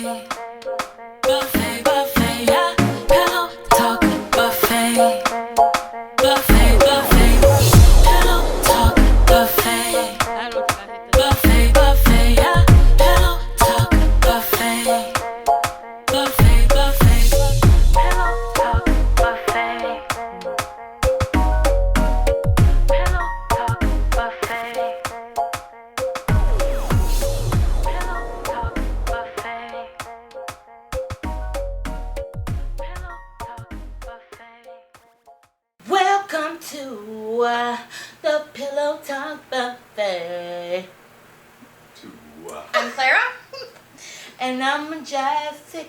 buffet, buffet, buffet, yeah. Pillow talk buffet, buffet, buffet, pillow talk buffet, buffet, buffet, yeah. Pillow talk buffet, buffet, buffet, pillow talk buffet, pillow talk buffet. Welcome to the Pillow Talk Buffet. I'm Clara. And I'm Jessica.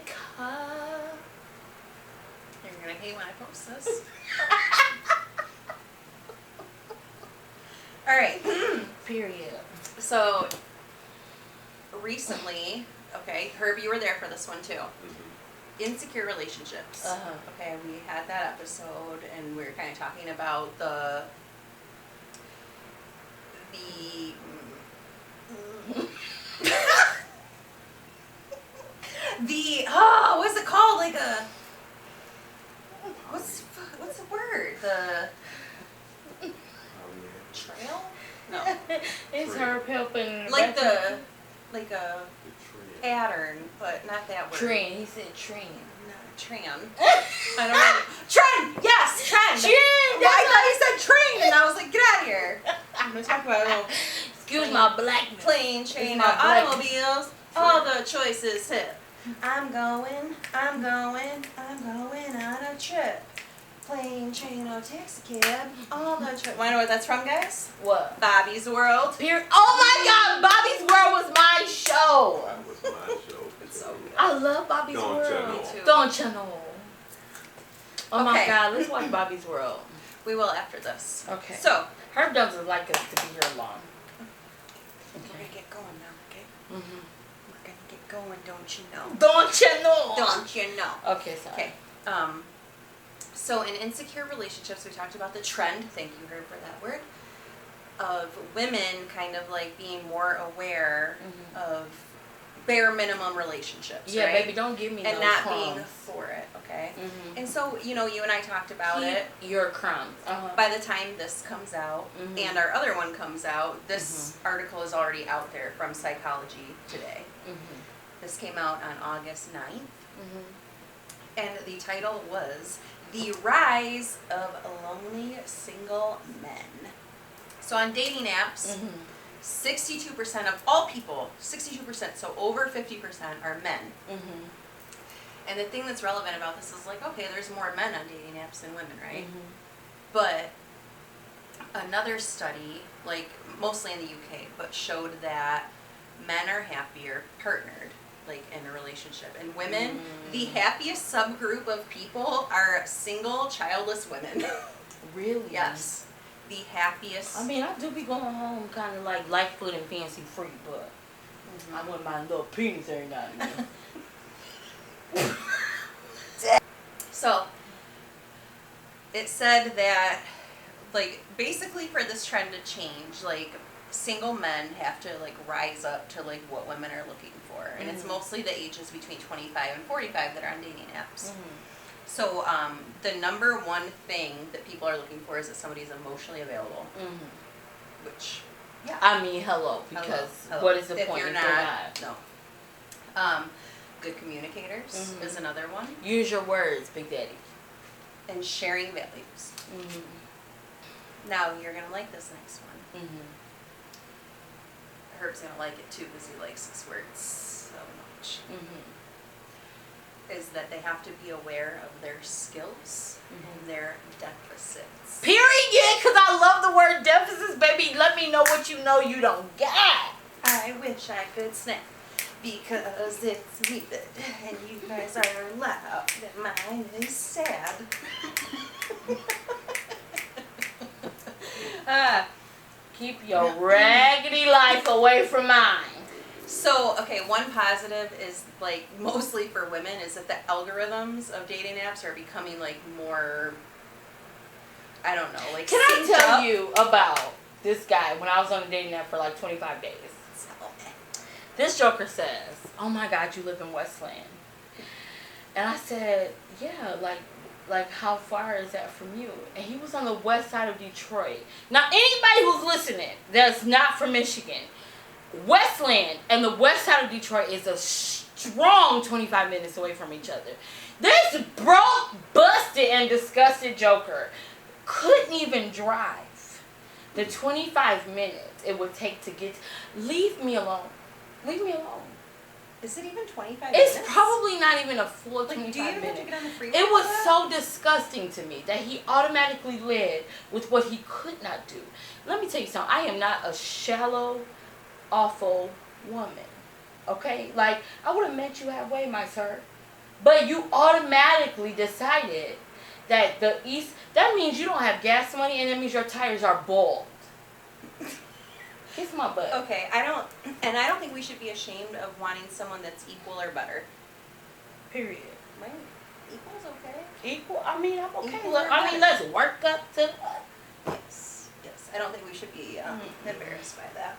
You're gonna hate when I post this. Alright, Period. so recently, okay, Herb, you were there for this one too. Insecure relationships. Okay, we had that episode and we were kind of talking about the what's it called? Like a what's the word? The trail? No. It's her helping. Like a pattern, but not that word. Trend. He said trend. Not a trend. I don't know. Trend! Yes, trend! Trend! I thought you said train, and I was like, get out of here. I'm gonna talk about little Excuse my blackness. plane, train, my black- automobiles, all the choices hit. I'm going on a trip. Plane, train, or taxi cab, all the choices. Wanna know what that's from, guys? What? Bobby's World. Period. Oh my God! Bobby's World was my show. That was my show. It's so good. I love Bobby's Don't World. you know? Me too. Don't you know? Oh my Okay. God! Let's watch Bobby's World. We will after this. Okay. So, Herb doesn't like us to be here long. we're gonna get going now, okay? Mm-hmm. We're gonna get going, don't you know? Don't you know? Don't you know? Okay, sorry. Okay. So in insecure relationships, we talked about the trend, thank you, Herb, for that word, of women kind of like being more aware of bare minimum relationships, Yeah, right? baby, don't give me And no not crumbs. being for it, okay? Mhm. And so, you know, you and I talked about it. Your crumbs. By the time this comes out Mhm. and our other one comes out, this article is already out there from Psychology Today. This came out on August 9th. And the title was The Rise of Lonely Single Men. So on dating apps, 62% of all people, 62%, so over 50% are men. And the thing that's relevant about this is like, okay, there's more men on dating apps than women, right? But another study, like mostly in the UK, but showed that men are happier partnered, like in a relationship. And women, the happiest subgroup of people are single, childless women. Really? Yes. The happiest. I mean, I do be going home kind of like light foot and fancy free, but I want my little penis every now and then. So, it said that, like, basically for this trend to change, like, single men have to, like, rise up to, like, what women are looking for. And it's mostly the ages between 25 and 45 that are on dating apps. So, the number one thing that people are looking for is that somebody's emotionally available. Which, yeah. I mean, hello, because Hello. what is the If point you're if not, they're no. Good communicators is another one. Use your words, Big Daddy. And sharing values. Now, you're going to like this next one. Herb's going to like it too because he likes this word so much. Is that they have to be aware of their skills and their deficits. Period, because I love the word deficits, baby. Let me know what you know you don't got. I wish I could snap because it's needed and you guys are loud and mine is sad. Keep your raggedy life away from mine. So, okay, one positive is, like, mostly for women, is that the algorithms of dating apps are becoming, like, more, I don't know, like, Can I synced tell up. you about this guy when I was on a dating app for like 25 days? This joker says, "Oh my God, you live in Westland." And I said, "Yeah, like how far is that from you?" And he was on the west side of Detroit. Now, anybody who's listening that's not from Michigan, Westland and the west side of Detroit is a strong 25 minutes away from each other. This broke, busted, and disgusted joker couldn't even drive the 25 minutes it would take to get. Leave me alone. Leave me alone. Is it even 25 minutes? It's probably not even a full 25 do you even minutes. have to get on the freeway? It for was that? so disgusting to me that he automatically led with what he could not do. Let me tell you something. I am not a shallow, awful woman. Okay? Like, I would have met you halfway, my sir. But you automatically decided that that means you don't have gas money, and that means your tires are bald. Kiss my butt. Okay, I don't think we should be ashamed of wanting someone that's equal or better. Period. Right? Equal's okay. Equal? I mean, I'm okay. Equal Look, or I mean, better. let's work up to. Yes. Yes. I don't think we should be embarrassed by that.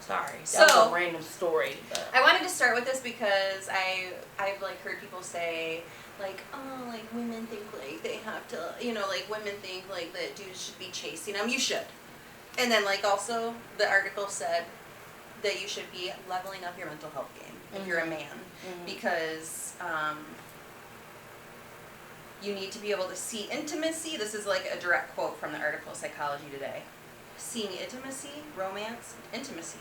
Sorry, that So- was a random story. But. I wanted to start with this because I've like heard people say like, oh, like women think like they have to, like women think like that dudes should be chasing them. You should. And then like also the article said that you should be leveling up your mental health game if you're a man because you need to be able to see intimacy. This is like a direct quote from the article Psychology Today. Seeing intimacy, romance, intimacy.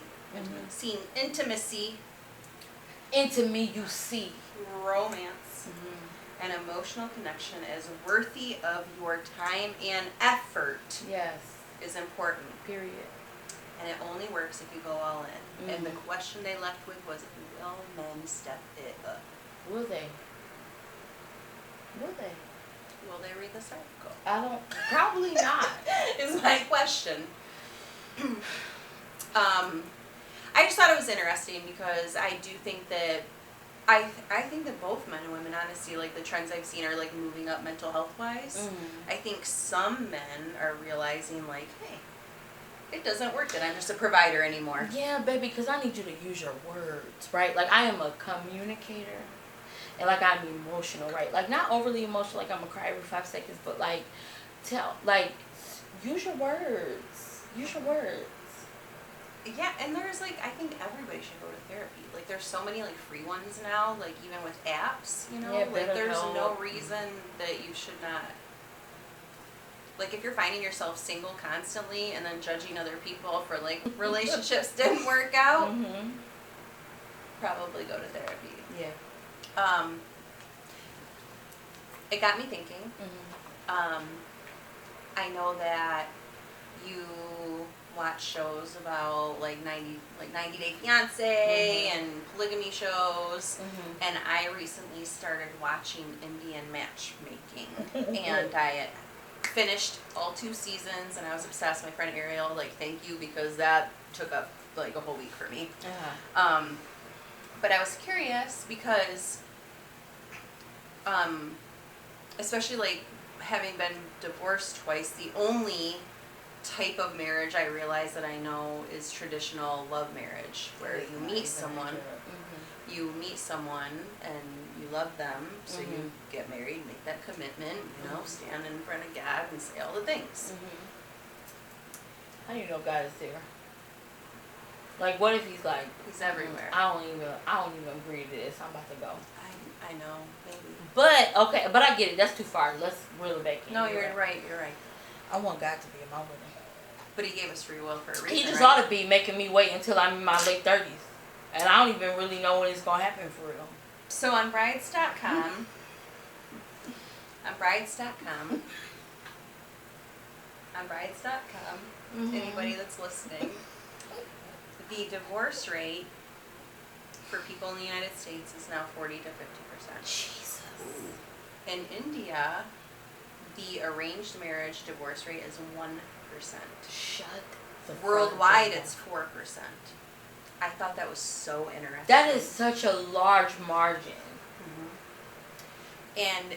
Seeing intimacy, Into me, you see. romance, and emotional connection as worthy of your time and effort Yes. is important. Period. And it only works if you go all in. And the Mhm. question they left with was, will men step it up? Will they? Will they? Will they read this article? I don't. Probably not. Is my question. I just thought it was interesting because I do think that I think that both men and women, honestly, like the trends I've seen are like moving up mental health wise. I think some men are realizing like, hey, it doesn't work that I'm just a provider anymore. Yeah, baby, because I need you to use your words, right? Like, I am a communicator. And, like, I'm emotional, right? Like, not overly emotional, like I'm going to cry every 5 seconds, but, like, use your words. Use your words. Yeah, and there's like, I think everybody should go to therapy. Like, there's so many like free ones now, like even with apps, Yeah, like there's BetterHelp. no reason that you should not. Like, if you're finding yourself single constantly and then judging other people for like relationships didn't work out, probably go to therapy. Yeah. It got me thinking. I know that you watch shows about like 90 Day Fiance and polygamy shows, and I recently started watching Indian matchmaking, and I finished all 2 seasons, and I was obsessed. My friend Ariel, like, thank you, because that took up like a whole week for me. But I was curious because, especially like having been divorced twice, the only type of marriage I realize that I know is traditional love marriage, where you meet someone, and you love them, so you get married, make that commitment, stand in front of God and say all the things. How do you know God is there? Like, what if he's like, He's everywhere. I don't even agree to this. I'm about to go. I know, maybe. But okay, but I get it. That's too far. Let's reel it back in. No, you're right. I want God to be in my wedding. But he gave us free will for a reason. He just right? ought to be making me wait until I'm in my late 30s, and I don't even really know when it's gonna happen for real. So on brides.com, anybody that's listening, the divorce rate for people in the United States is now 40 to 50%. Jesus. In India, the arranged marriage divorce rate is 1%. Shut the fuck Worldwide, up. it's 4%. I thought that was so interesting. That is such a large margin. And,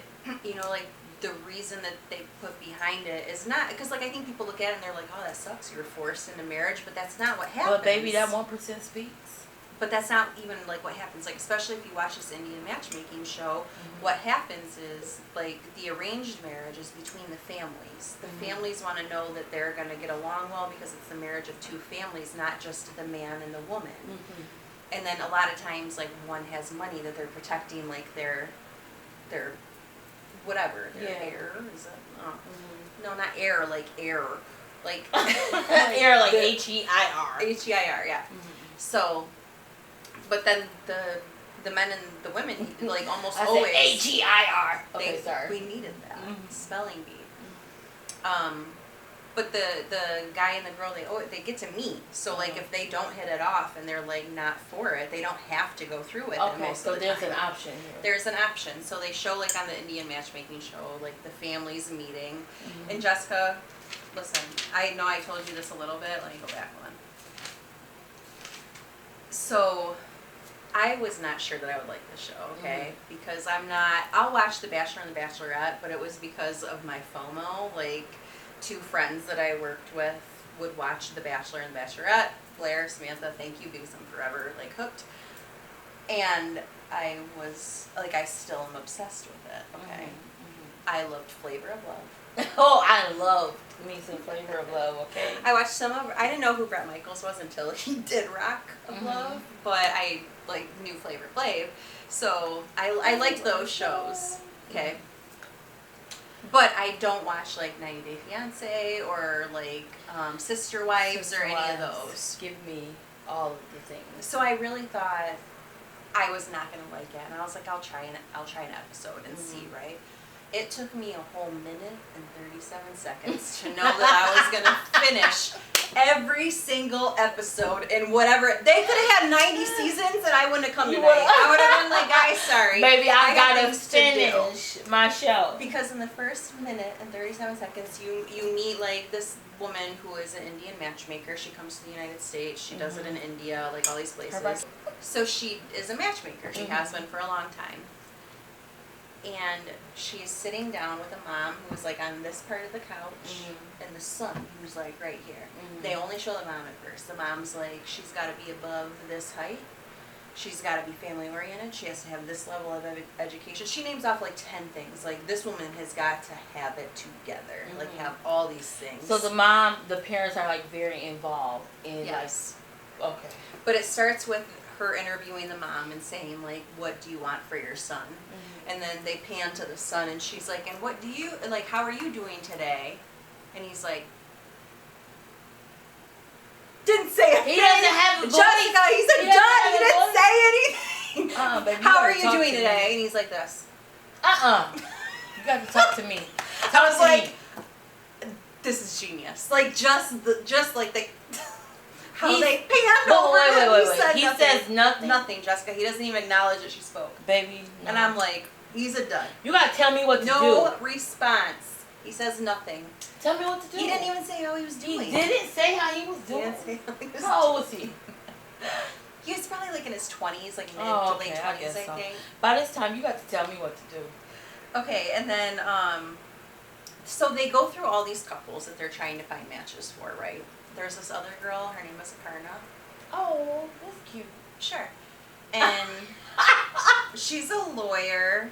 like, the reason that they put behind it is not, because, like, I think people look at it and they're like, oh, that sucks, you're forced into marriage, but that's not what happens. But baby, that 1% speaks. But that's not even like what happens. Like, especially if you watch this Indian matchmaking show, what happens is like the arranged marriage is between the families. The families want to know that they're going to get along well because it's the marriage of two families, not just the man and the woman. And then a lot of times, like, one has money that they're protecting, like their whatever, their heir. Is it? No, not heir, like heir, like Air like H-E-I-R. H-E-I-R, yeah. So, but then the men and the women, like, almost I always said H-E-I-R. Okay, they, sorry. we needed that spelling bee. But the guy and the girl, they get to meet. So like if they don't hit it off and they're like not for it, they don't have to go through with it Okay, most so of the there's time. an option here. There's an option. So they show, like, on the Indian matchmaking show, like the families meeting. And Jessica, listen, I know I told you this a little bit. Let me go back one. So I was not sure that I would like this show, okay? Because I'll watch The Bachelor and The Bachelorette, but it was because of my FOMO. Like, 2 friends that I worked with would watch The Bachelor and The Bachelorette. Blair, Samantha, thank you, because I'm forever, like, hooked. And I was, like, I still am obsessed with it, okay? I loved Flavor of Love. Oh, I love me some Flavor of Love, okay? I watched some of, I didn't know who Bret Michaels was until he did Rock of Love, but I, like, knew Flavor Flav. So I liked those shows, okay? But I don't watch, like, 90 Day Fiancé or, like, Sister Wives or any of those. Give me all of the things. So I really thought I was not going to like it, and I was like, I'll try an episode and see, right? It took me a whole minute and 37 seconds to know that I was going to finish every single episode in whatever. They could have had 90 seasons and I wouldn't have come tonight. I would have been like, guys, sorry. Baby, I have gotta things to do." finish my show. Because in the first minute and 37 seconds, you meet, like, this woman who is an Indian matchmaker. She comes to the United States. She does it in India, like, all these places. So she is a matchmaker. She has been for a long time. And she's sitting down with a mom who was, like, on this part of the couch, and the son who's, like, right here. They only show the mom at first. The mom's like, she's got to be above this height. She's got to be family oriented. She has to have this level of education. She names off, like, 10 things. Like, this woman has got to have it together. Like, have all these things. So the parents are, like, very involved in, Yes. like, okay. But it starts with her interviewing the mom and saying, like, what do you want for your son? And then they pan to the son, and she's like, and what do you, like, how are you doing today? And he's like, didn't say anything. He doesn't have a voice. Jessica, he said, He doesn't done, have he a didn't voice. say anything. Baby, How you are gotta you talk doing to today? me. And he's like this. You got to talk to me. I Talk was to like, me. this is genius. Like, just like the, how He's- they panned But over wait, him. wait, He wait. said He nothing. says nothing. Nothing, Jessica. He doesn't even acknowledge that she spoke. Baby, no. And I'm like, he's a dud. You got to tell me what to No do. response. He says nothing. Tell me what to do. He didn't even say how he was doing. He didn't say how he was He doing. didn't say how he was How old was he? doing. He was probably like in his 20s, like mid Oh, to late okay, 20s, I I, guess so. think. By this time, you got to tell me what to do. Okay, and then, so they go through all these couples that they're trying to find matches for, right? There's this other girl, her name is Aparna. Oh, that's cute. Sure. And she's a lawyer,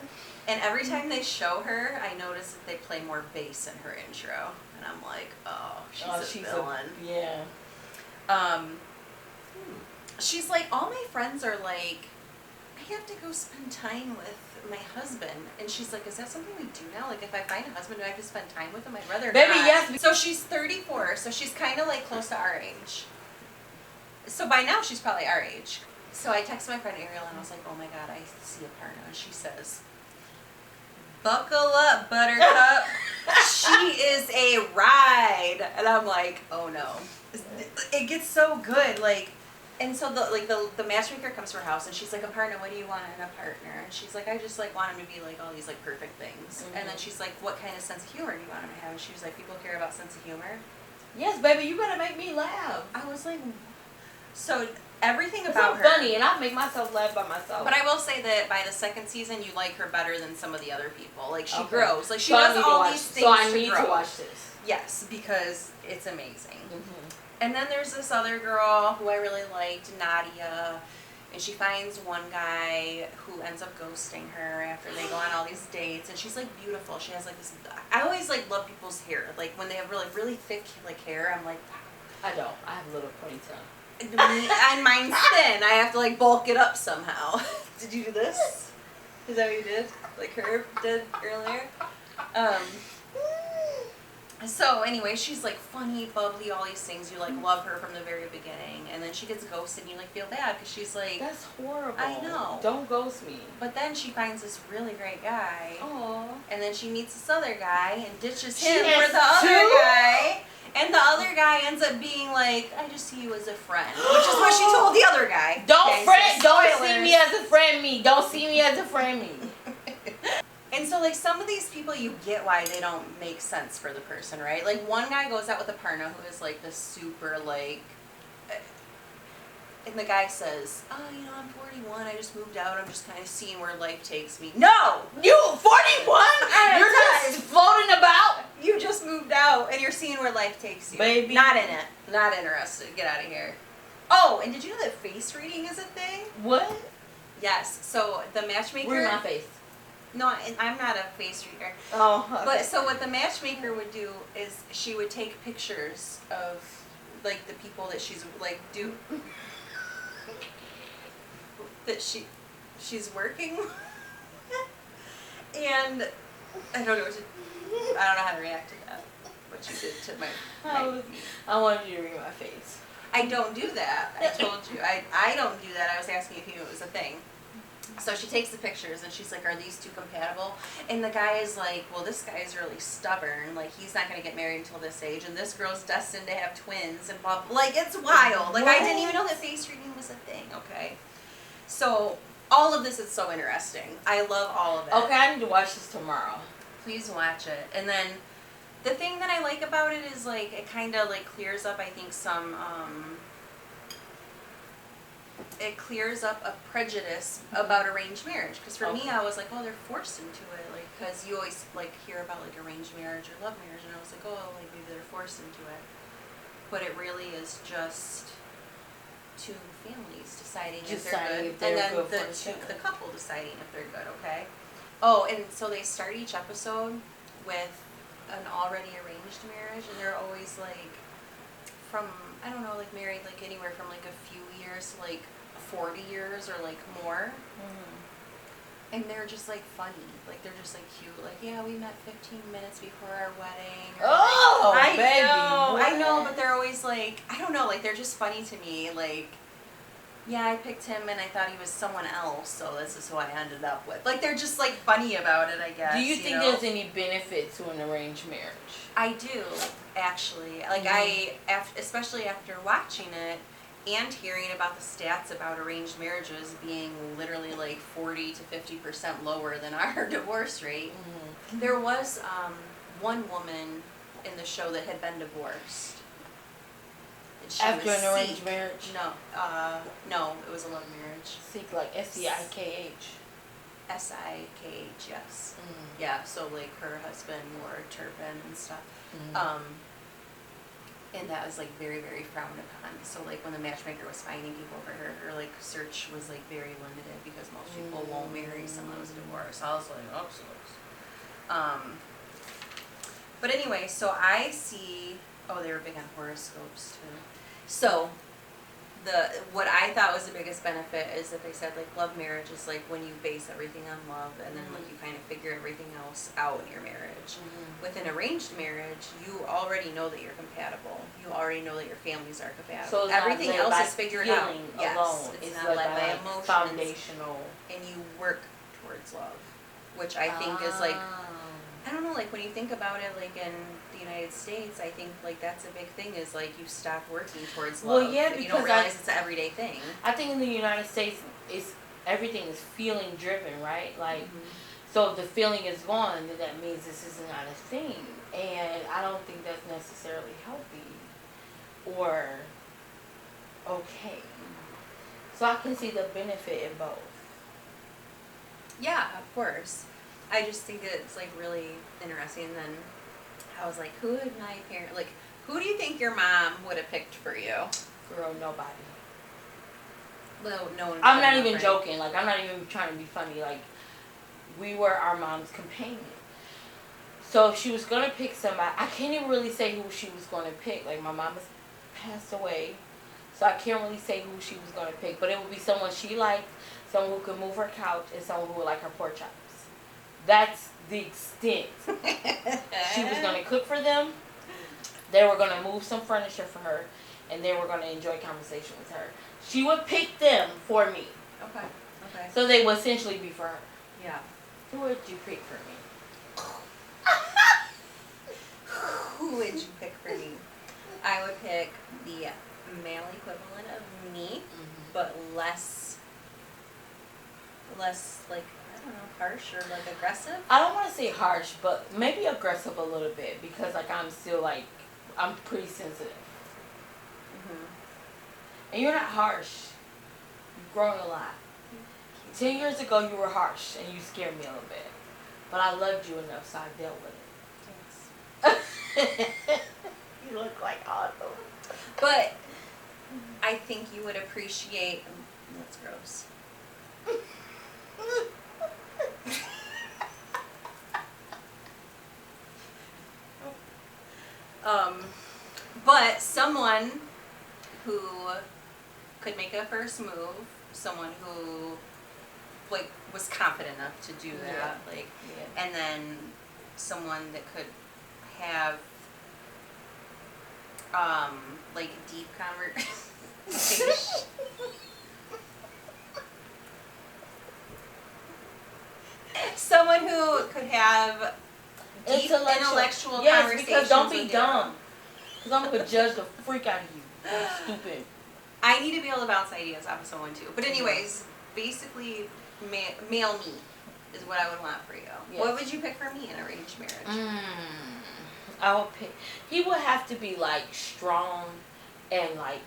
and every time they show her, I notice that they play more bass in her intro. And I'm like, oh, she's a villain. Yeah. She's like, all my friends are like, I have to go spend time with my husband. And she's like, is that something we do now? Like, if I find a husband, do I have to spend time with him? I'd rather Baby, not. yes. So she's 34, so she's kind of like close to our age. So by now, she's probably our age. So I texted my friend Ariel, and I was like, oh my God, I see Aparna. And she says, buckle up, Buttercup. She is a ride. And I'm like, oh no. It gets so good, like, and so the matchmaker comes to her house and she's like, Aparna, what do you want in a partner? And she's like, I just like want him to be like all these like perfect things. And then she's like, what kind of sense of humor do you want him to have? And she was like, people care about sense of humor. Yes, baby, you better make me laugh. I was like, so everything It's about so her. funny, and I make myself laugh by myself. But I will say that by the second season, you like her better than some of the other people. Like, she Okay. grows. Like, she So I does need to all watch- these things So I to need grow. to watch this. Yes, because it's amazing. Mm-hmm. And then there's this other girl who I really liked, Nadia, And she finds one guy who ends up ghosting her after they go on all these dates. And she's like beautiful. She has like this. I always like love people's hair. Like when they have really thick like hair, I'm like, I don't. I have a little ponytail. and mine's thin. I have to like bulk it up somehow. Did you do this? Is that what you did? Like her did earlier? So anyway, she's like funny, bubbly, all these things. You like love her from the very beginning, and then she gets ghosted, and you like feel bad because she's like, That's horrible. I know. Don't ghost me. But then she finds this really great guy, Oh. and then she meets this other guy and ditches She him has for the other two? guy. And the other guy ends up being like, I just see you as a friend, which is what she told the other guy. Don't Okay, friend. so Don't see spoilers. me as a friend. Me. Don't see me as a friend. Me. And so, like, some of these people, you get why they don't make sense for the person, right? Like, one guy goes out with a partner who is, like, the super, like, and the guy says, oh, you know, I'm 41, I just moved out, I'm just kind of seeing where life takes me. No! You 41? At a You're time. just floating about. You just moved out, and you're seeing where life takes you. Baby. Not in it. Not interested. Get out of here. Oh, and did you know that face reading is a thing? What? Yes. So, the matchmaker... Read my face. No, I'm not a face reader. Oh. But so what the matchmaker would do is she would take pictures of like the people that she's like she's working with. And I don't know how to react to that. What you did to my I wanted you to read my face. I don't do that. I told you. I don't do that. I was asking if you knew it was a thing. So she takes the pictures and she's like, are these two compatible? And the guy is like, well, this guy is really stubborn. Like, he's not going to get married until this age. And this girl's destined to have twins and blah, blah. Like, it's wild. Like, I didn't even know that face reading was a thing. Okay. So all of this is so interesting. I love all of it. Okay, I need to watch this tomorrow. Please watch it. And then the thing that I like about it is, like, it kind of, like, clears up, I think, some, it clears up a prejudice about arranged marriage. Because for me, I was like, oh, they're forced into it. Like, because you always, like, hear about, like, arranged marriage or love marriage. And I was like, oh, like, maybe they're forced into it. But it really is just two families deciding if they're good. If they're and then good for each the other. couple deciding if they're good, okay? Oh, and so they start each episode with an already arranged marriage. And they're always, like, from, I don't know, like, married, like, anywhere from, like, a few years to, like, 40 years or like more. And they're just like funny, like they're just like cute, like, yeah, we met 15 minutes before our wedding. Or, Oh, like, baby. I know, but they're always like, I don't know, like they're just funny to me. Like, yeah, I picked him and I thought he was someone else, so this is who I ended up with. Like, they're just like funny about it, I guess. Do you think know? there's any benefit to an arranged marriage? I do, actually. Like, especially after watching it and hearing about the stats about arranged marriages being literally like 40 to 50% lower than our divorce rate. There was one woman in the show that had been divorced. And she After was an arranged Sikh. marriage? No, it was a love marriage. Sikh, like S-C-I-K-H. S-I-K-H, yes. Yeah, so like her husband wore a turban and stuff. And that was like very, very frowned upon. So like when the matchmaker was finding people for her, her like search was like very limited because most people won't marry someone who's divorced. I was like, oh, sucks. But anyway, so I see, oh, they were big on horoscopes too. So what I thought was the biggest benefit is that they said like love marriage is like when you base everything on love and then like you kind of figure everything else out in your marriage. With an arranged marriage, you already know that you're compatible. You already know that your families are compatible. So it's everything not led else by is figured out. feeling Yes, alone. it's It's not led led by like emotions. foundational. And you work towards love, which I think is like, I don't know, like when you think about it, like in the United States, I think like that's a big thing is like you stop working towards love. Well, yeah, you because don't realize it's an everyday thing. I think in the United States, everything is feeling driven, right? Like, so if the feeling is gone, then that means this is not a thing. And I don't think that's necessarily healthy or okay. So I can see the benefit in both. Yeah, of course. I just think it's like really interesting. And then I was like, who would my parent, like, who do you think your mom would have picked for you? Girl, nobody. Well, no one. I'm not even joking. Like, I'm not even trying to be funny. Like, we were our mom's companion. So if she was gonna pick somebody, I can't even really say who she was gonna pick. Like, my mom has passed away, so I can't really say who she was gonna pick. But it would be someone she liked, someone who could move her couch, and someone who would like her pork chops. That's the extent. She was gonna cook for them. They were gonna move some furniture for her, and they were gonna enjoy conversation with her. She would pick them for me. Okay. Okay. So they would essentially be for her. Yeah. Who would you pick for me? Who would you pick for me? I would pick the male equivalent of me, but less like, I don't know, harsh or like aggressive. I don't want to say harsh, but maybe aggressive a little bit because like I'm still like I'm pretty sensitive. And you're not harsh. You've grown a lot. 10 years ago you were harsh and you scared me a little bit, but I loved you enough, so I dealt with it. You look like awesome. But I think you would appreciate. That's gross. But someone who could make a first move, someone who like was confident enough to do that, like, and then someone that could have like deep conversation. Someone who could have deep intellectual yes, conversations. because don't be with dumb. Because I'm going to judge the freak out of you. You're stupid. I need to be able to bounce ideas off of someone too. But anyways, basically, male me is what I would want for you. Yes. What would you pick for me in arranged marriage? I would pick. He would have to be like strong and like,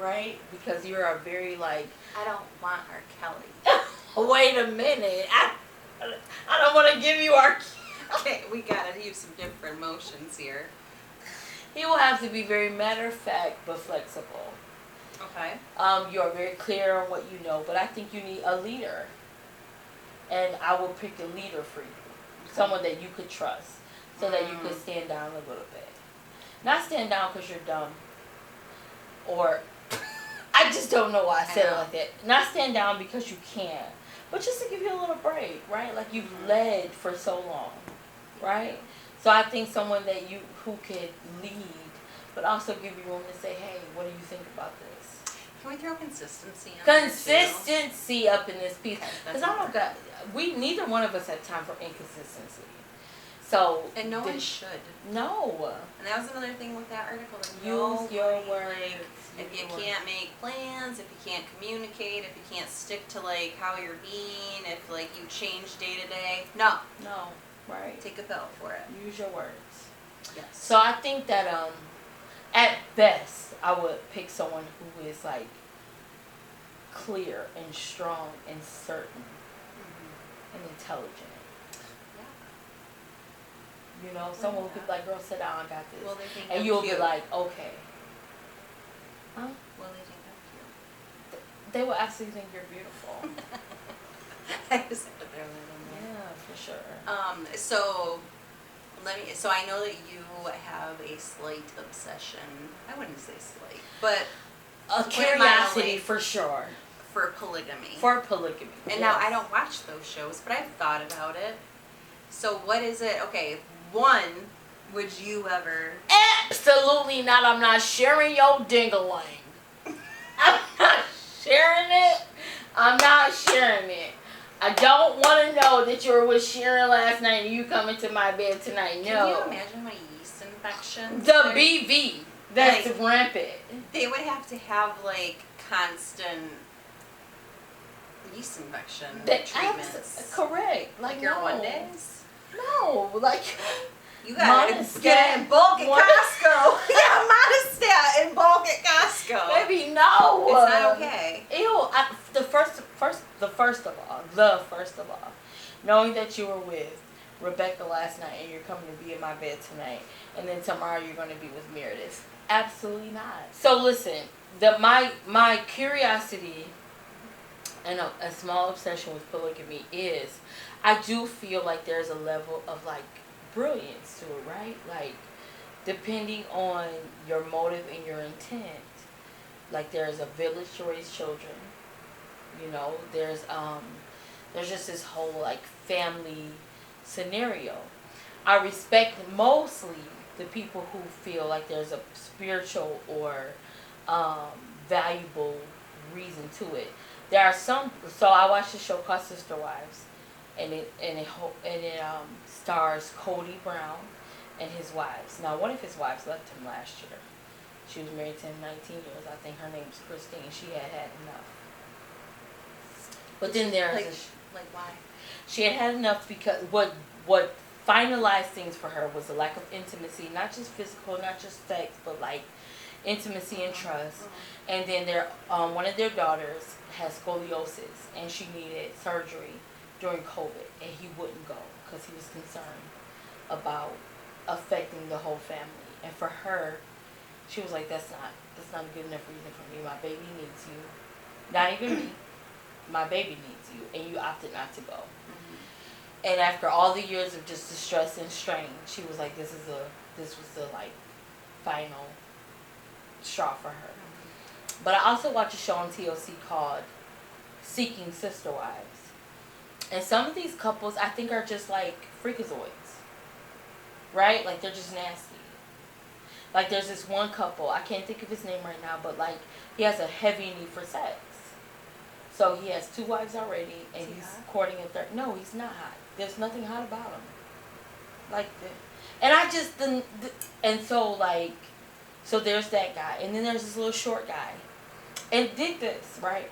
right? Because you're a very like. I don't want R. Kelly. Wait a minute. I don't want to give you our. Okay, we gotta use some different motions here. He will have to be very matter of fact but flexible. Okay. You're very clear on what you know, but I think you need a leader. And I will pick a leader for you. Someone that you could trust. So that you could stand down a little bit. Not stand down because you're dumb. Or, I just don't know why I said it like that. Not stand down because you can't. But just to give you a little break, right? Like you've led for so long, right? So I think someone that who could lead, but also give you room to say, hey, what do you think about this? Can we throw consistency on there, too? Consistency up in this piece. Okay, Because I don't got, neither one of us have time for inconsistency. So. And no one should. No. And that was another thing with that article. Use your words. If you can't make plans, if you can't communicate, if you can't stick to like how you're being, if like you change day to day, no. No. Right. Take a pill for it. Use your words. Yes. So I think that at best I would pick someone who is like clear and strong and certain and intelligent. Yeah. You know, someone who could like, girl, sit down, I got this. Well, they think and I'm you'll cute. be like, okay. Huh? Well, they think I'm cute. They will actually think you're beautiful. I just have to throw that in there. Yeah, for sure. So I know that you have a slight obsession. I wouldn't say slight, but A curiosity for sure. for polygamy. For polygamy. And now I don't watch those shows, but I've thought about it. So what is it? Okay, one, would you ever? Absolutely not. I'm not sharing your dingaling. I'm not sharing it. I'm not sharing it. I don't want to know that you were with Sharon last night and you come into my bed tonight. No. Can you imagine my yeast infections? The BV. That's Like, rampant. They would have to have like constant yeast infection treatments. Correct. Like your no. 1 days? No. Like. You gotta Monistat. get it in bulk at What? Costco. Yeah, Monistat in bulk at Costco. Baby, no. It's not okay. Ew. The first of all, knowing that you were with Rebecca last night and you're coming to be in my bed tonight, and then tomorrow you're going to be with Meredith. Absolutely not. So listen, my curiosity and a small obsession with polygamy is, I do feel like there's a level of like brilliance to it, right? Like depending on your motive and your intent, like there's a village to raise children. You know, there's just this whole like family scenario. I respect mostly the people who feel like there's a spiritual or valuable reason to it. There are some. So I watched a show called Sister Wives, and it stars Cody Brown and his wives. Now, one of his wives left him last year. She was married to him 19 years. I think her name was Christine. She had enough. But then there's like why? she had enough because what finalized things for her was a lack of intimacy, not just physical, not just sex, but like intimacy and trust. And then one of their daughters has scoliosis, and she needed surgery during COVID, and he wouldn't go because he was concerned about affecting the whole family. And for her, she was like, that's not a good enough reason for me. My baby needs you, not even me. My baby needs you, and you opted not to go. And after all the years of just distress and strain, she was like, this was the like final straw for her. But I also watched a show on TLC called Seeking Sister Wives. And some of these couples I think are just like freakazoids. Right? Like they're just nasty. Like there's this one couple, I can't think of his name right now, but like he has a heavy need for sex. So he has 2 wives already, and he's courting a third. No, he's not hot. There's nothing hot about him. Like, and I just, and so like, so there's that guy. And then there's this little short guy. And did this, right?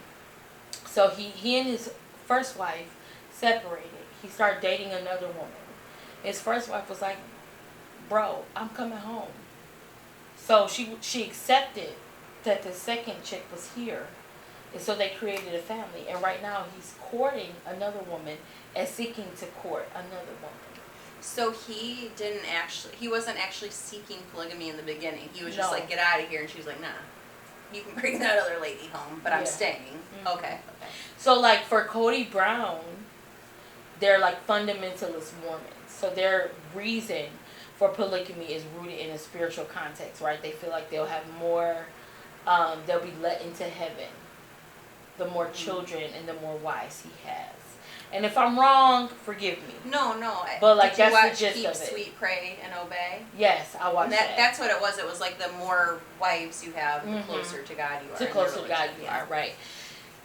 So he and his first wife separated. He started dating another woman. His first wife was like, bro, I'm coming home. So she accepted that the second chick was here. And so they created a family. And right now he's courting another woman and seeking to court another woman. So he wasn't actually seeking polygamy in the beginning. He was just like, get out of here. And she was like, nah, you can bring that other lady home, but I'm staying. Mm-hmm. Okay. So like for Cody Brown, they're like fundamentalist Mormons. So their reason for polygamy is rooted in a spiritual context, right? They feel like they'll have more, they'll be let into heaven the more children and the more wives he has. And if I'm wrong, forgive me. No. But like Did you that's watch the gist Keep, of it. Sweet, Pray, and Obey? Yes, I watched that. That's what it was. It was like the more wives you have, the Mm-hmm. closer to God you are. The closer to God you are, right.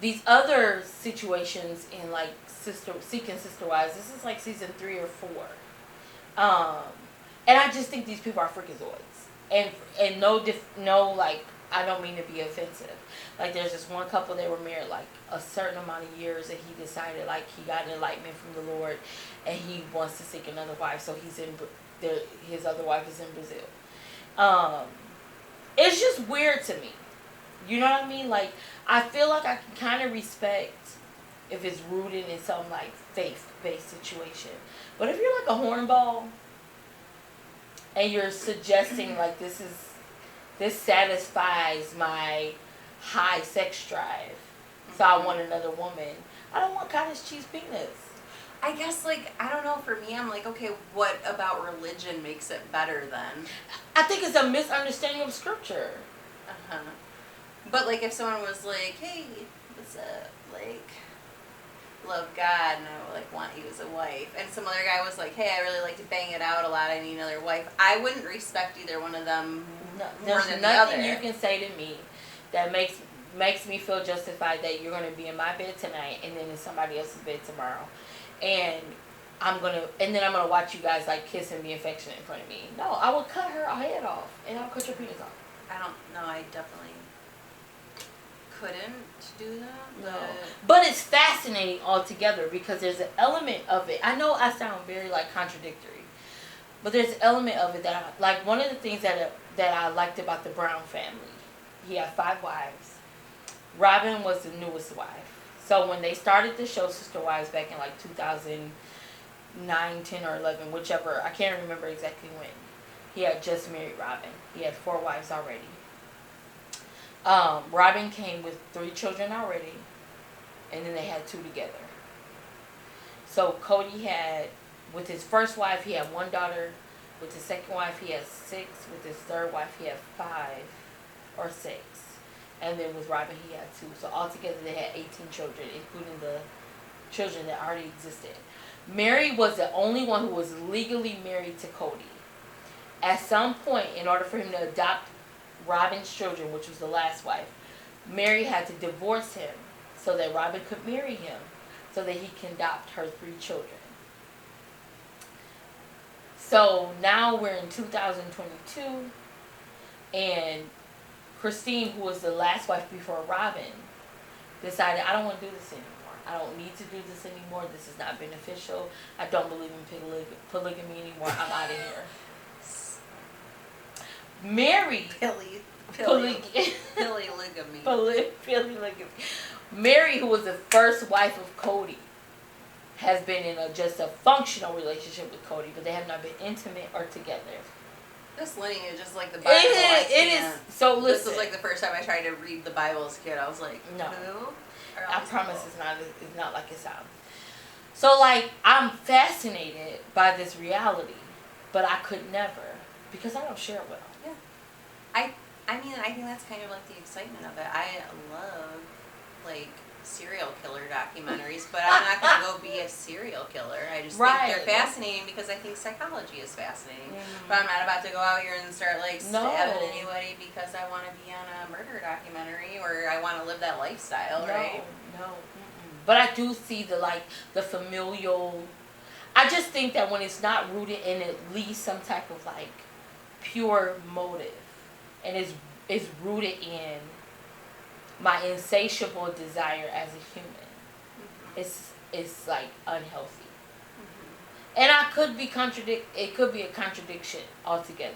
These other situations in like Seeking Sister Wives, this is like season 3 or 4. And I just think these people are freakazoids. And no like, I don't mean to be offensive. Like there's this one couple, they were married like a certain amount of years, and he decided like he got enlightenment from the Lord, and he wants to seek another wife. So his other wife is in Brazil. It's just weird to me. You know what I mean? Like I feel like I can kind of respect if it's rooted in some like faith-based situation. But if you're like a hornball and you're suggesting like this satisfies my high sex drive, so I want another woman, I don't want cottage cheese peanuts. I guess, like, I don't know, for me, I'm like, okay, what about religion makes it better then? I think it's a misunderstanding of scripture. Uh-huh. But, like, if someone was like, hey, what's up, like, love God, and I, like, want you as a wife, and some other guy was like, hey, I really like to bang it out a lot, I need another wife, I wouldn't respect either one of them more than the other. There's nothing you can say to me that makes me feel justified that you're going to be in my bed tonight and then in somebody else's bed tomorrow. And then I'm gonna watch you guys like kiss and be affectionate in front of me. No, I will cut her head off and I'll cut your penis off. I don't know. I definitely couldn't do that. No, but it's fascinating altogether because there's an element of it. I know I sound very like contradictory, but there's an element of it that I like. One of the things that I liked about the Brown family, he had 5 wives. Robin was the newest wife. So when they started the show Sister Wives back in like 2009, 10, or 11, whichever, I can't remember exactly when, he had just married Robin. He had 4 wives already. Robin came with 3 children already, and then they had 2 together. So Cody had, with his first wife, he had 1 daughter. With his second wife, he had 6. With his third wife, he had 5 or 6. And then with Robin, he had 2. So altogether, they had 18 children, including the children that already existed. Mary was the only one who was legally married to Cody. At some point, in order for him to adopt Robin's children, which was the last wife, Mary had to divorce him so that Robin could marry him, so that he can adopt her 3 children. So now we're in 2022, and Christine, who was the last wife before Robin, decided, I don't want to do this anymore. I don't need to do this anymore. This is not beneficial. I don't believe in polygamy anymore. I'm out of here. Mary, Polygamy. Mary, who was the first wife of Cody, has been in just a functional relationship with Cody, but they have not been intimate or together. This lineage is like the Bible. It is. So listen. This was like the first time I tried to read the Bible as a kid. I was like, No. who? I promise it's not like it sounds. So like, I'm fascinated by this reality, but I could never, because I don't share it well. Yeah. I mean, I think that's kind of like the excitement of it. I love like serial killer documentaries, but I'm not going to go be a serial killer. I just think they're fascinating because I think psychology is fascinating. Mm. But I'm not about to go out here and start like stabbing No. anybody because I want to be on a murder documentary or I want to live that lifestyle, right? No. Mm-mm. But I do see the familial. I just think that when it's not rooted in at least some type of like pure motive, and is rooted in my insatiable desire as a human, it's like unhealthy. And I could be it could be a contradiction altogether.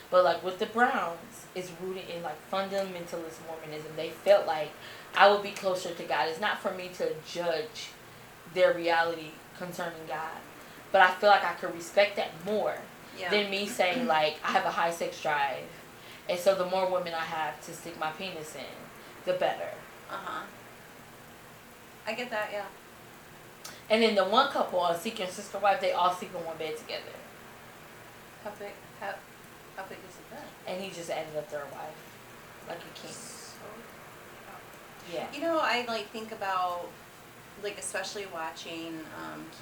But like with the Browns, it's rooted in like fundamentalist Mormonism. They felt like I would be closer to God. It's not for me to judge their reality concerning God, but I feel like I could respect that more than me saying like I have a high sex drive, and so the more women I have to stick my penis in, the better. I get that, yeah. And then the one couple on Seeker and Sister Wife, they all sleep in one bed together. How big is the bed? And he just added a third wife, like a king. Yeah. You know, I like think about like especially watching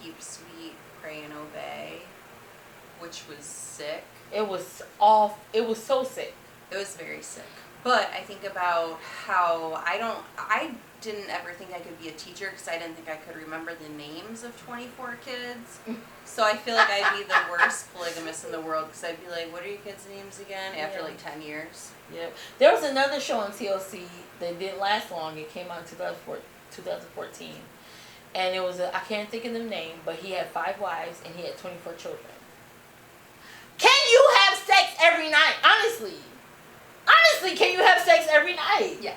Keep Sweet, Pray and Obey, which was sick. It was so sick. It was very sick. But I think about how I didn't ever think I could be a teacher because I didn't think I could remember the names of 24 kids. So I feel like I'd be the worst polygamist in the world because I'd be like, what are your kids' names again? After like 10 years. Yeah. There was another show on TLC that didn't last long. It came out in 2014. And it was, I can't think of the name, but he had 5 wives and he had 24 children. Can you have sex every night? Honestly, can you have sex every night? Yeah.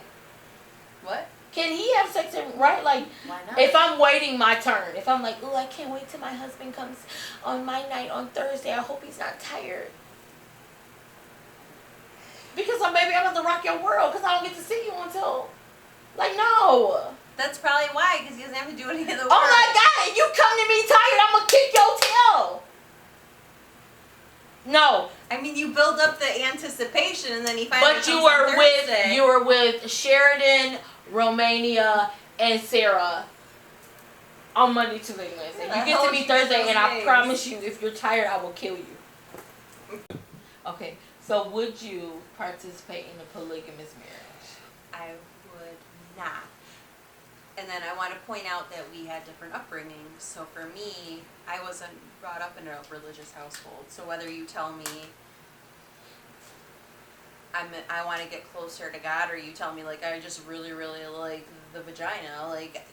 What? Can he have sex right? Like, why not? if I'm waiting my turn, if I'm like, oh, I can't wait till my husband comes on my night on Thursday. I hope he's not tired. Because maybe I'm about to rock your world because I don't get to see you until, like, no. That's probably why, because he doesn't have to do any of the work. Oh my God, if you come to me tired, I'm going to kick your tail. No. I mean, you build up the anticipation and then he finally But comes on Thursday. you were with Sheridan, Romania, and Sarah on Monday, Tuesday, Wednesday. You get to me Thursday, and I promise you, if you're tired, I will kill you. Okay, so would you participate in a polygamous marriage? I would not. And then I want to point out that we had different upbringings. So for me, I wasn't brought up in a religious household. So whether you tell me I want to get closer to God, or you tell me like I just really, really like the vagina, like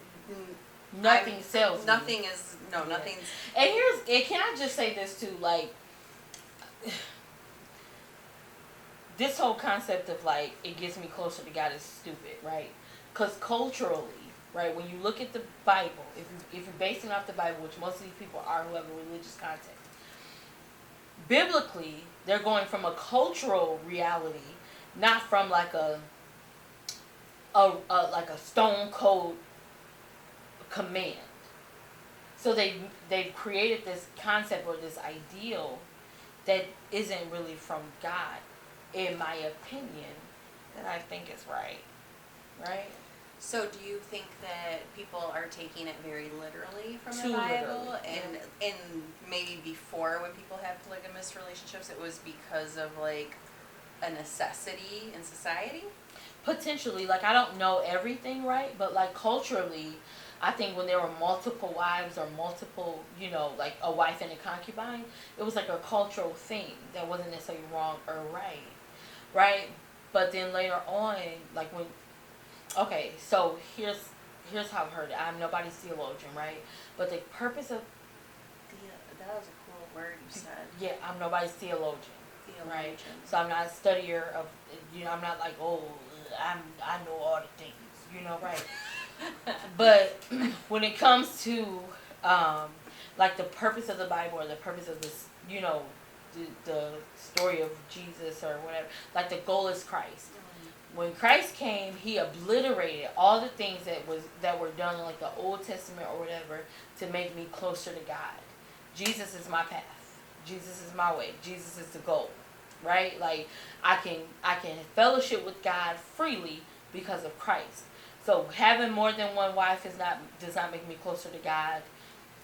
Nothing sells me. nothing is nothing's. And can I just say this too, like, this whole concept of like it gets me closer to God is stupid, right? Because culturally, right, when you look at the Bible, if you're basing off the Bible, which most of these people are who have a religious context, biblically, they're going from a cultural reality, not from like like a stone cold command. So they've created this concept or this ideal that isn't really from God, in my opinion, that I think is right. Right? So do you think that people are taking it very literally from Too the Bible? literally, And maybe before, when people had polygamous relationships, it was because of like a necessity in society? Potentially, like, I don't know everything, right? But like culturally, I think when there were multiple wives or multiple, like a wife and a concubine, it was like a cultural thing that wasn't necessarily wrong or right, right? But then later on, like when, okay, so here's how I've heard it. I'm nobody's theologian, right? But the purpose of, That was a cool word you said. yeah, I'm nobody's theologian. Right. Theologian. So I'm not a studier of, I'm not like, oh, I know all the things, right? But when it comes to, like the purpose of the Bible or the purpose of this, the story of Jesus or whatever, like the goal is Christ. When Christ came, he obliterated all the things that were done in like the Old Testament or whatever to make me closer to God. Jesus is my path. Jesus is my way. Jesus is the goal. Right? Like I can fellowship with God freely because of Christ. So having more than one wife does not make me closer to God.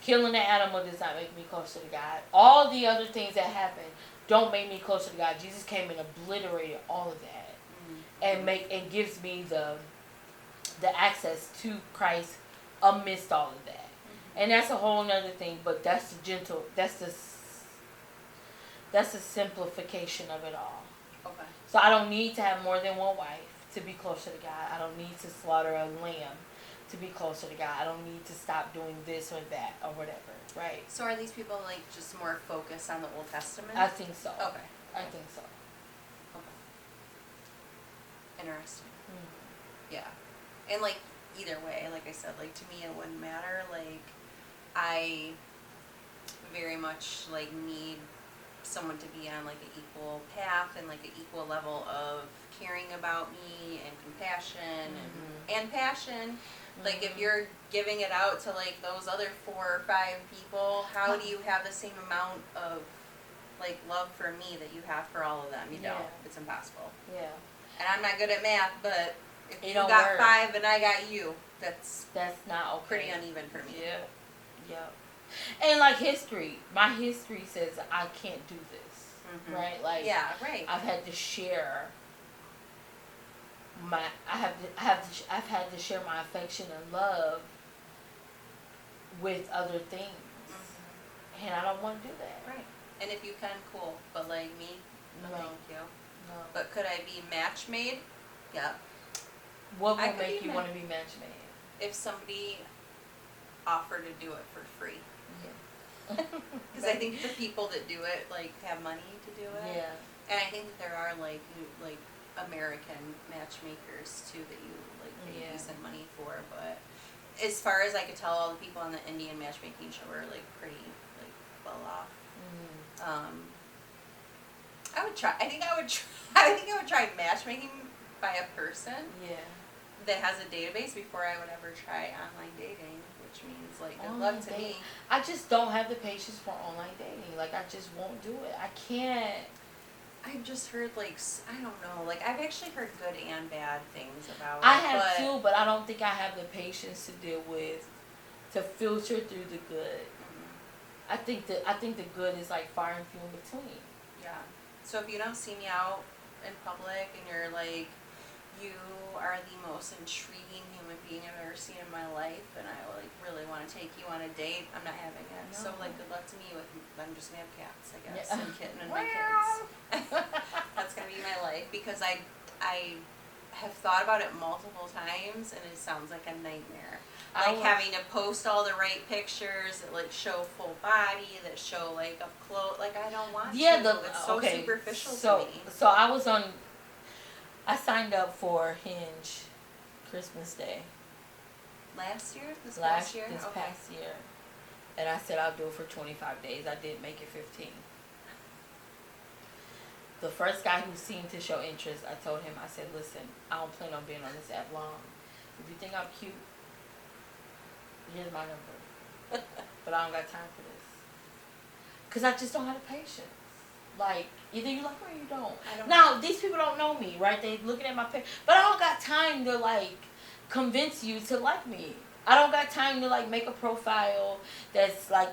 Killing an animal does not make me closer to God. All the other things that happen don't make me closer to God. Jesus came and obliterated all of that. And gives me the access to Christ amidst all of that. And that's a whole nother thing, but that's the simplification of it all. Okay. So I don't need to have more than one wife to be closer to God. I don't need to slaughter a lamb to be closer to God. I don't need to stop doing this or that or whatever, right? So are these people like just more focused on the Old Testament? I think so. Okay. I think so. Interesting. Mm-hmm. Yeah. And like either way, like I said, like to me it wouldn't matter. Like I very much like need someone to be on like an equal path and like an equal level of caring about me and compassion and passion. Like if you're giving it out to like those other 4 or 5 people, how do you have the same amount of like love for me that you have for all of them? You don't. It's impossible. Yeah. And I'm not good at math, but if It you don't got work. 5 and I got you, that's not okay. pretty uneven for me. Yeah. Yep. And like my history says I can't do this. Mhm. Right? Like Yeah, right. I've had to share I've had to share my affection and love with other things. And I don't want to do that. Right. And if you can, cool. But like me, no, No. thank you. No. But could I be match made? Yeah. What I would could make be you want to be match made? If somebody offered to do it for free. Yeah. Because I think the people that do it like have money to do it. Yeah. And I think that there are like American matchmakers too that you like pay decent money for. But as far as I could tell, all the people on the Indian matchmaking show are like pretty like well off. I would try. I think I would try matchmaking by a person Yeah. that has a database before I would ever try online dating, which means like good Online luck to dating. me. I just don't have the patience for online dating. Like I just won't do it. I can't. I've just heard I don't know, like I've actually heard good and bad things about it. I have but too, but I don't think I have the patience to deal with, to filter through the good. I think the good is like far and few in between. Yeah. So if you don't see me out in public and you're like, you are the most intriguing human being I've ever seen in my life, and I like really want to take you on a date, I'm not having it. So No. like, good luck to me with. I'm just gonna have cats, I guess, Yeah. and kitten and my kids. That's gonna be my life because I have thought about it multiple times, and it sounds like a nightmare. Like having to post all the right pictures that like show full body, that show like up close. Like I don't want to. It's so superficial to me. So I signed up for Hinge Christmas Day Last year? This past year? past year. And I said I'll do it for 25 days. I did make it 15. The first guy who seemed to show interest, I told him, I said, listen, I don't plan on being on this app long. If you think I'm cute, here's my number. But I don't got time for this. Because I just don't have the patience. Like, either you like me or you don't. Now, these people don't know me, right? They looking at my page. But I don't got time to, like, convince you to like me. I don't got time to, like, make a profile that's, like,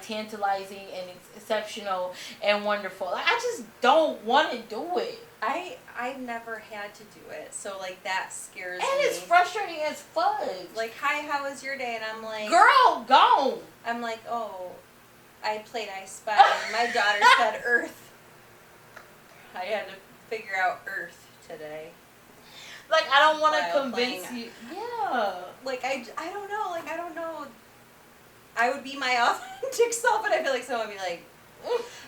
tantalizing and exceptional and wonderful. Like, I just don't want to do it. I've never had to do it, so like that scares And me. it's frustrating as fudge. Like, hi, how was your day? And I'm like, girl, gone. I'm like, oh, I played I Spy. And my daughter said Earth. I had to figure out Earth today. Like, I don't want to While convince playing. you. Yeah. Like, I don't know. Like, I don't know. I would be my authentic self, and I feel like someone would be like,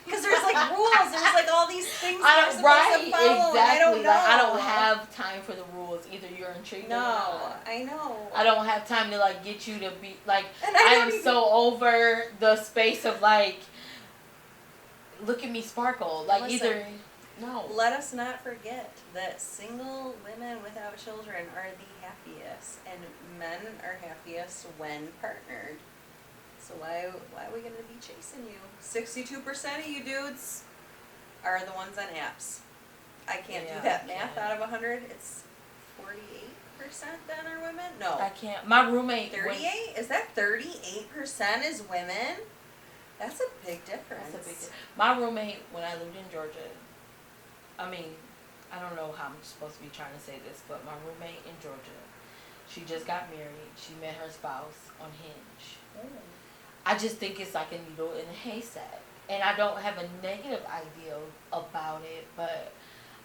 because there's like rules. There's like all these things that I'm supposed to follow. Exactly. And I don't know. Like, I don't have time for the rules. Either you're intrigued or No, not. I know. I don't have time to, like, get you to be, like, And I don't I'm even- so over the space of, like, look at me sparkle. Like, Listen. either, no. Let us not forget that single women without children are the happiest, and men are happiest when partnered. So why are we gonna be chasing you? 62% of you dudes are the ones on apps. I can't Yeah, do that I math can't. out of 100. It's 48% then are women? No. I can't. My roommate. 38? Is that 38% is women? That's a big difference. That's a big deal. My roommate, when I lived in Georgia, I mean, I don't know how I'm supposed to be trying to say this, but my roommate in Georgia, she just got married. She met her spouse on Hinge. I just think it's like a needle in a haystack. And I don't have a negative idea about it, but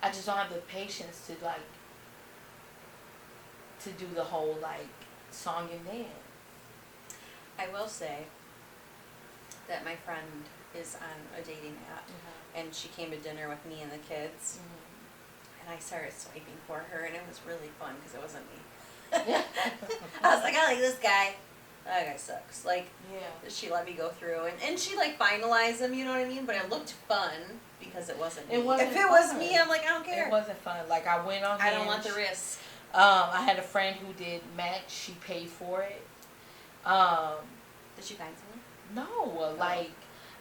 I just don't have the patience to, like, to do the whole, like, song and dance. I will say that my friend is on a dating app, and she came to dinner with me and the kids, and I started swiping for her, and it was really fun because it wasn't me. I was like, I like this guy. That guy sucks. Like, Yeah. she let me go through, and she, like, finalized them, you know what I mean? But it looked fun because it wasn't me. It wasn't If it was fun. me, I'm like, I don't care. It wasn't fun. Like, I went on I don't want Hinge. the risk. I had a friend who did Match. She paid for it. Did she find someone? No, like,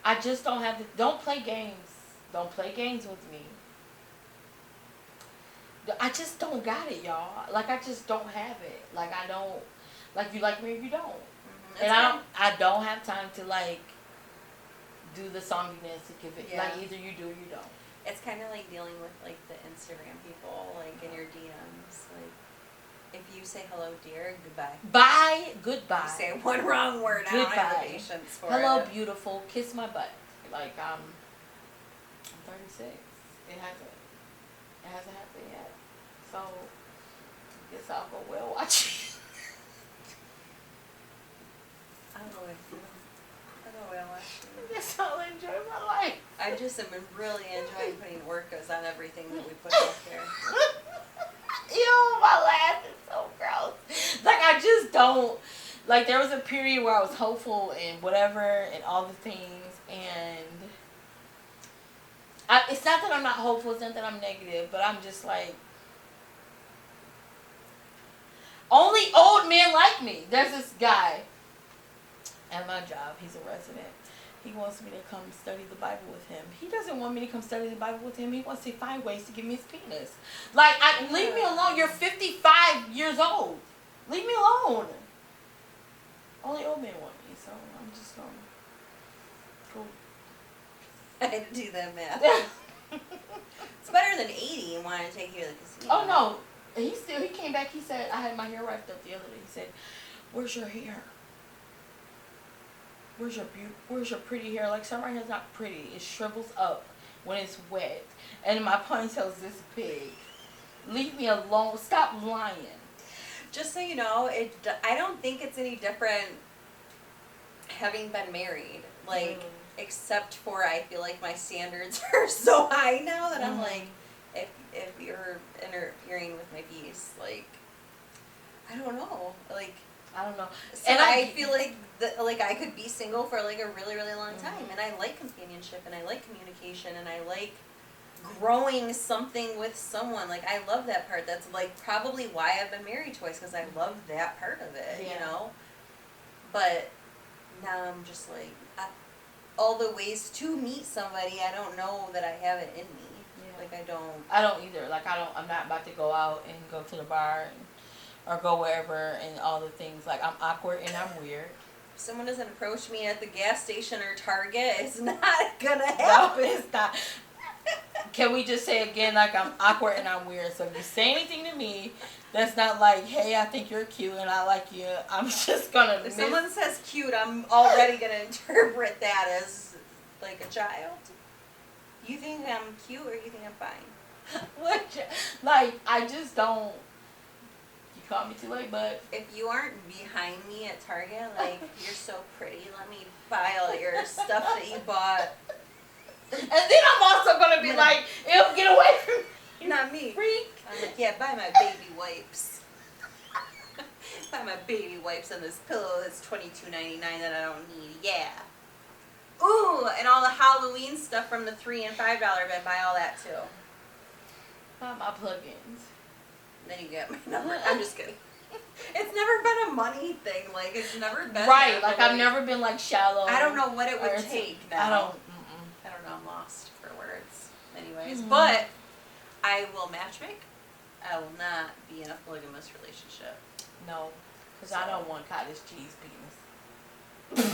I just don't have the. Don't play games. Don't play games with me. I just don't got it, y'all. Like, I just don't have it. Like, I don't. Like, you like me or you don't. And I don't have time to, like, do the songiness to give it. Yeah. Like, either you do or you don't. It's kind of like dealing with, like, the Instagram people, like, in your DMs. Like, if you say hello, dear, goodbye. Bye. Goodbye. You say one wrong word, I don't have the Goodbye. patience for Hello, it. beautiful. Kiss my butt. Like, I'm 36. It hasn't happened yet. So, I guess I'll go whale watching. I don't know what to do. I don't know what I watch. I guess I'll enjoy my life. I just have been really enjoying putting workouts on everything that we put out there. Ew, my laugh is so gross. Like, I just don't. Like, there was a period where I was hopeful and whatever and all the things, and it's not that I'm not hopeful, it's not that I'm negative, but I'm just like, only old men like me. There's this guy at my job, he's a resident. He wants me to come study the Bible with him. He doesn't want me to come study the Bible with him. He wants to find ways to give me his penis. Like, leave me alone. You're 55 years old. Leave me alone. Only old men want me, so I'm just going to go. I had to do that math. It's better than 80 and wanting to take you to the casino. Oh, no. He came back. He said, I had my hair wrapped up the other day. He said, where's your hair? Where's your pretty hair? Like, summer hair's not pretty. It shrivels up when it's wet. And my ponytail's this big. Leave me alone. Stop lying. Just so you know, I don't think it's any different having been married. Like, except for I feel like my standards are so high now that I'm like, if you're interfering with my peace, like, I don't know. Like, I don't know. so And I feel like I could be single for like a really, really long time, and I like companionship, and I like communication, and I like growing something with someone. Like, I love that part. That's, like, probably why I've been married twice, because I love that part of it, you Yeah. know? But now I'm just like, all the ways to meet somebody, I don't know that I have it in me. Yeah. Like, I don't. I don't either. Like, I'm not about to go out and go to the bar or go wherever and all the things. Like, I'm awkward and I'm weird. If someone doesn't approach me at the gas station or Target, it's not gonna No, happen. it's not. Can we just say again, like, I'm awkward and I'm weird. So if you say anything to me that's not like, hey, I think you're cute and I like you, I'm just gonna If someone says cute, I'm already gonna interpret that as like a child. You think I'm cute or you think I'm fine? Like, I just don't. You caught me too late, but If you aren't behind me at Target, like, you're so pretty, let me buy all your stuff that you bought. and then I'm also gonna be like, ew, get away from me, Not me. freak. I'm like, yeah, buy my baby wipes. Buy my baby wipes and this pillow that's $22.99 that I don't need. Yeah. Ooh, and all the Halloween stuff from the $3 and $5 bin. Buy all that too. Buy my plugins. Then you get my number. I'm just kidding. It's never been a money thing. Like, it's never been Right, that, like, but, I've never been like shallow. I don't know what it would or take I now. don't. I don't know. I'm lost for words. Anyways, Mhm. but I will matchmake. I will not be in a polygamous relationship. No, because I So. don't want cottage cheese penis.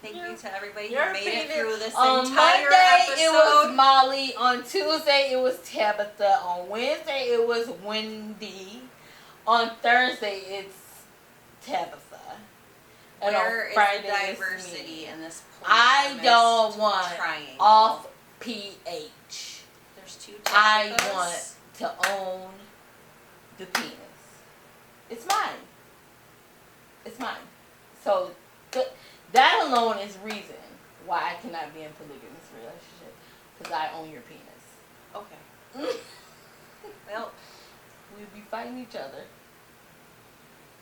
Thank Your- you to everybody your who made it penis- through this On entire Monday episode. it was Molly. On Tuesday it was Tabitha. On Wednesday it was Wendy. On Thursday it's Tabitha. And Where on is Friday the it's diversity me. in this I polygamous don't want triangle? off PH. There's two I Tabithas. want to own the penis. It's mine. It's mine. So that alone is reason why I cannot be in a polygamous relationship, because I own your penis. Okay. Well, We'd be fighting each other.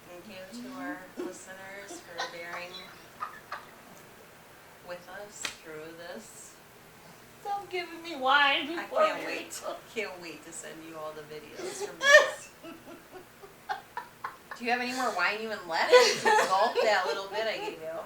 thank you to our listeners for bearing with us through this. Stop giving me wine I before can't you wait. talk. Can't wait to send you all the videos from this. Do you have any more wine even left? You just gulped that little bit I gave you.